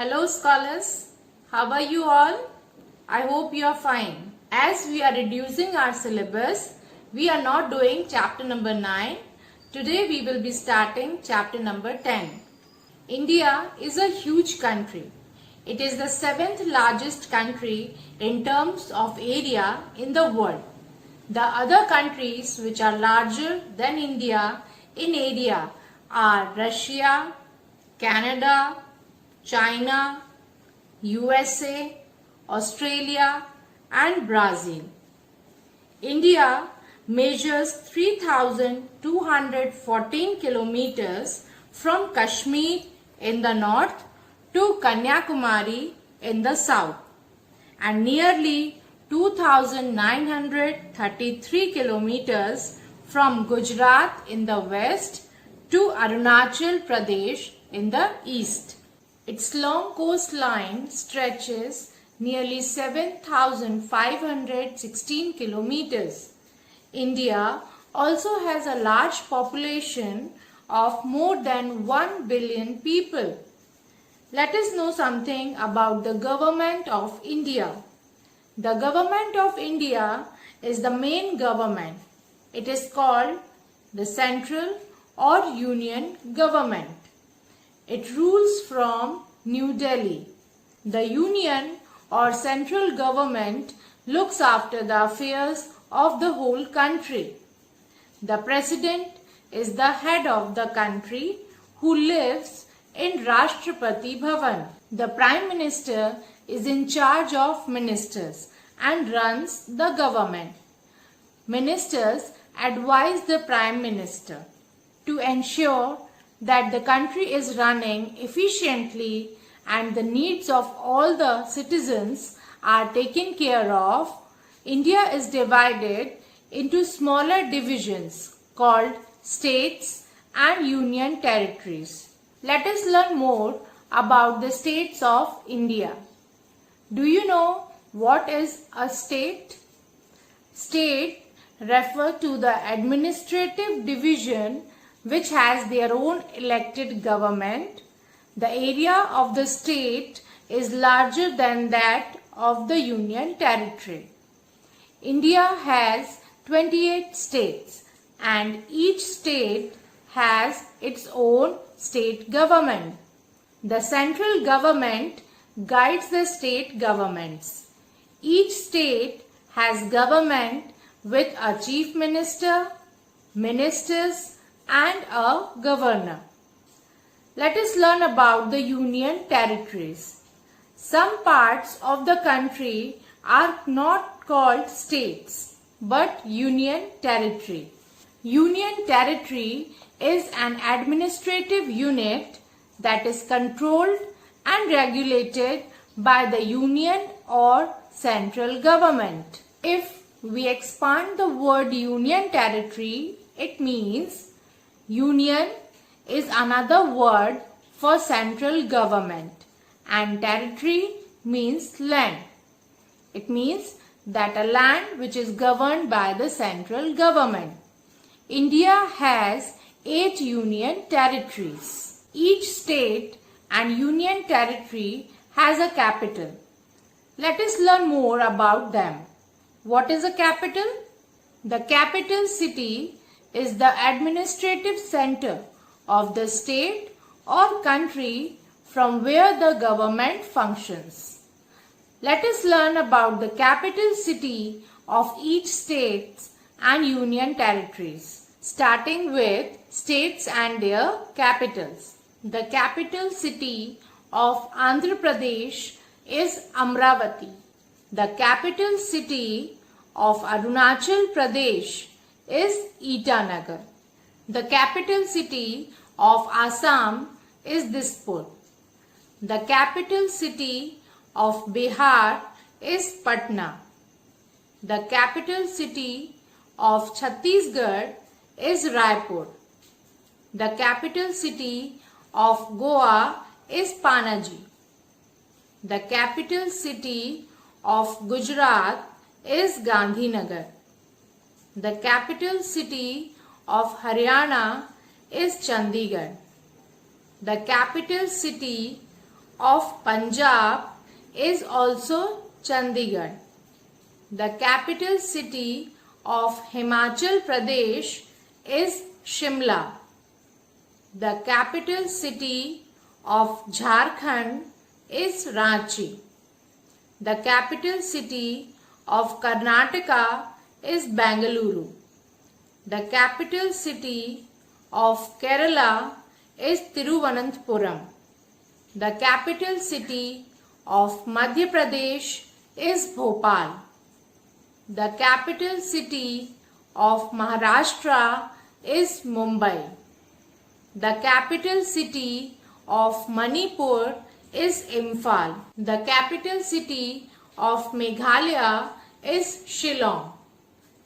Hello scholars, how are you all? I hope you are fine. As we are reducing our syllabus, we are not doing chapter number 9. Today we will be starting chapter number 10. India is a huge country. It is the 7th largest country in terms of area in the world. The other countries which are larger than India in area are Russia, Canada, China, USA, Australia and Brazil. India measures 3,214 kilometers from Kashmir in the north to Kanyakumari in the south and nearly 2,933 kilometers from Gujarat in the west to Arunachal Pradesh in the east. Its long coastline stretches nearly 7,516 kilometers. India also has a large population of more than 1 billion people. Let us know something about the government of India. The government of India is the main government. It is called the central or union government. It rules from New Delhi. The union or central government looks after the affairs of the whole country. The president is the head of the country who lives in Rashtrapati Bhavan. The prime minister is in charge of ministers and runs the government. Ministers advise the prime minister to ensure that the country is running efficiently and the needs of all the citizens are taken care of. India is divided into smaller divisions called states and union territories. Let us learn more about the states of India. Do you know what is a state? State refer to the administrative division which has their own elected government. The area of the state is larger than that of the union territory. India has 28 states and each state has its own state government. The central government guides the state governments. Each state has government with a chief minister, ministers, and a governor. Let us learn about the union territories. Some parts of the country are not called states but union territory. Union territory is an administrative unit that is controlled and regulated by the union or central government. If we expand the word union territory, it means union is another word for central government and territory means land. It means that a land which is governed by the central government. India has 8 union territories. Each state and union territory has a capital. Let us learn more about them. What is a capital? The capital city is the administrative center of the state or country from where the government functions. Let us learn about the capital city of each state and union territories, starting with states and their capitals. The capital city of Andhra Pradesh is Amravati. The capital city of Arunachal Pradesh is Itanagar. The capital city of Assam is Dispur. The capital city of Bihar is Patna. The capital city of Chhattisgarh is Raipur. The capital city of Goa is Panaji. The capital city of Gujarat is Gandhinagar. The capital city of Haryana is Chandigarh. The capital city of Punjab is also Chandigarh. The capital city of Himachal Pradesh is Shimla. The capital city of Jharkhand is Ranchi. The capital city of Karnataka is Bengaluru. The capital city of Kerala is Thiruvananthapuram. The capital city of Madhya Pradesh is Bhopal. The capital city of Maharashtra is Mumbai. The capital city of Manipur is Imphal. The capital city of Meghalaya is Shillong.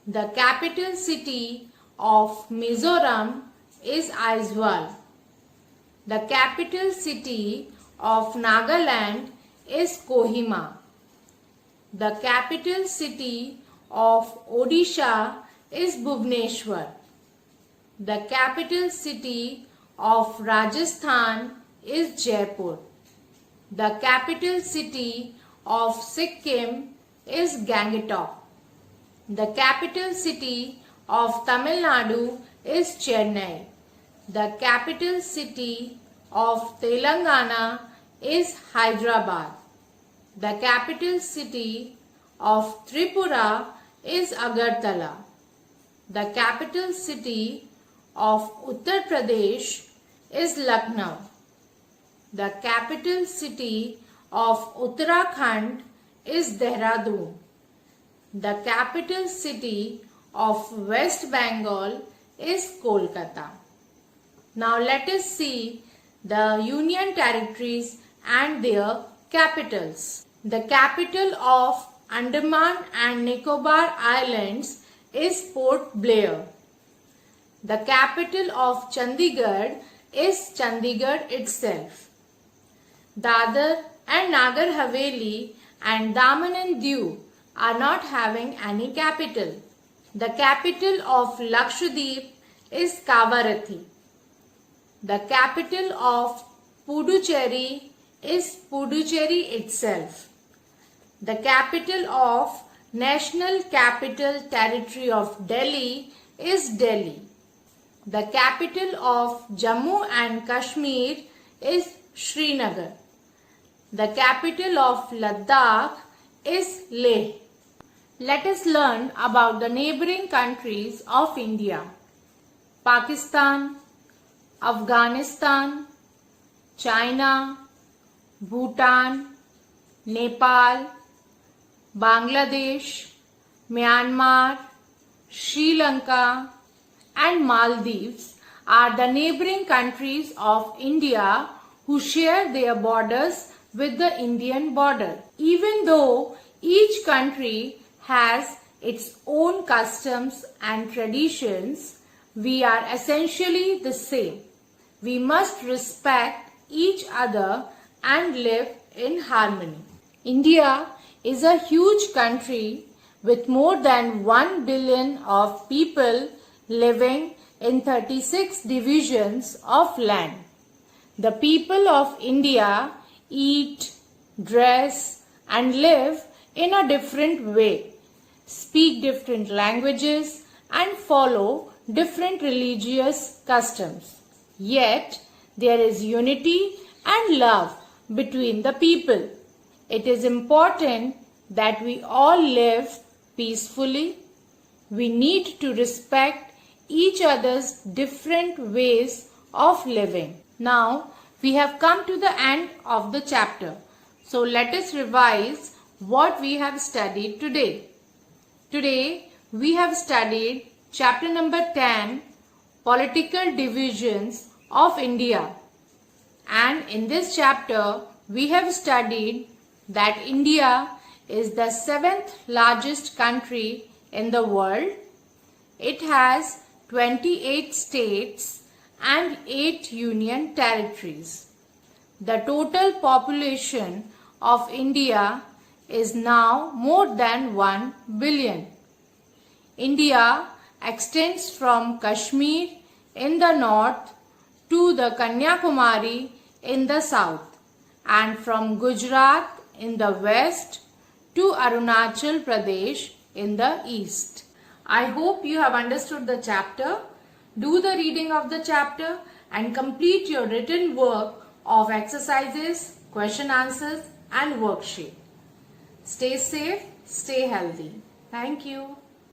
The capital city of Mizoram is Aizawl. The capital city of Nagaland is Kohima. The capital city of Odisha is Bhubaneswar. The capital city of Rajasthan is Jaipur. The capital city of Sikkim is Gangtok. The capital city of Tamil Nadu is Chennai. The capital city of Telangana is Hyderabad. The capital city of Tripura is Agartala. The capital city of Uttar Pradesh is Lucknow. The capital city of Uttarakhand is Dehradun. The capital city of West Bengal is Kolkata. Now let us see the Union Territories and their capitals. The capital of Andaman and Nicobar Islands is Port Blair. The capital of Chandigarh is Chandigarh itself. Dadar and Nagar Haveli and Daman and Diu are not having any capital. The capital of Lakshadweep is Kavarathi. The capital of Puducherry is Puducherry itself. The capital of National Capital Territory of Delhi is Delhi. The capital of Jammu and Kashmir is Srinagar. The capital of Ladakh is Leh. Let us learn about the neighboring countries of India. Pakistan, Afghanistan, China, Bhutan, Nepal, Bangladesh, Myanmar, Sri Lanka and Maldives are the neighboring countries of India who share their borders with the Indian border. Even though each country has its own customs and traditions, we are essentially the same. We must respect each other and live in harmony. India is a huge country with more than 1 billion of people living in 36 divisions of land. The people of India eat, dress and live in a different way, speak different languages and follow different religious customs. Yet there is unity and love between the people. It is important that we all live peacefully. We need to respect each other's different ways of living. Now we have come to the end of the chapter. So let us revise what we have studied today. Today we have studied chapter number 10, Political Divisions of India. And in this chapter we have studied that India is the 7th largest country in the world. It has 28 states and 8 union territories. The total population of India is now more than 1 billion. India extends from Kashmir in the north to the Kanyakumari in the south and from Gujarat in the west to Arunachal Pradesh in the east. I hope you have understood the chapter. Do the reading of the chapter and complete your written work of exercises, question answers and worksheet. Stay safe, stay healthy. Thank you.